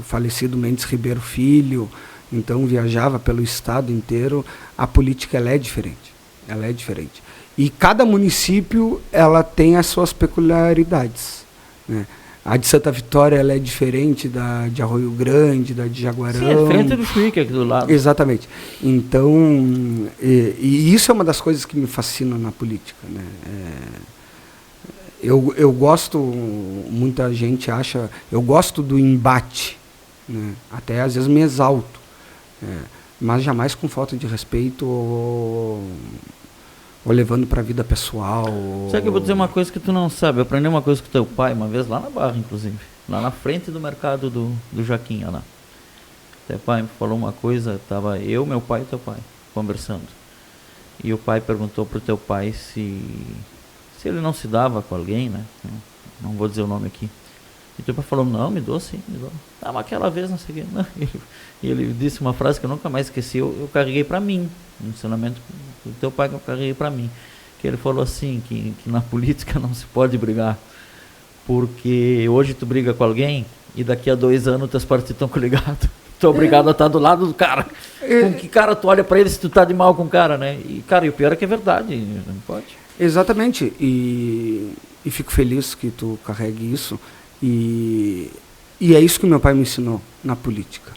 falecido Mendes Ribeiro Filho, então viajava pelo estado inteiro. A política ela é diferente, e cada município ela tem as suas peculiaridades, né? A de Santa Vitória ela é diferente da de Arroio Grande, da de Jaguarão. Sim, é diferente do Chuí, que é aqui do lado. Exatamente. Então, e isso é uma das coisas que me fascina na política, né? Eu gosto, muita gente acha, eu gosto do embate, né? Até às vezes me exalto, mas jamais com falta de respeito ou levando para a vida pessoal. Sabe que eu vou dizer uma coisa que tu não sabe? Eu aprendi uma coisa com teu pai, uma vez lá na Barra, inclusive. Lá na frente do mercado do Jaquinha, lá. Teu pai me falou uma coisa, tava eu, meu pai e teu pai conversando. E o pai perguntou pro teu pai se ele não se dava com alguém, né? Não vou dizer o nome aqui. E teu pai falou, não, me dou sim, me dou. Ah, mas aquela vez não sei o quê. Não. E ele disse uma frase que eu nunca mais esqueci, eu carreguei para mim. Um ensinamento do teu pai que eu carreguei para mim. Que ele falou assim, que na política não se pode brigar. Porque hoje tu briga com alguém e daqui a 2 anos teus partidos estão coligados. Tu é obrigado a estar do lado do cara. Com que cara tu olha para ele se tu tá de mal com o cara, né? E, cara, e o pior é que é verdade, não pode. Exatamente. E fico feliz que tu carregue isso. E é isso que meu pai me ensinou na política.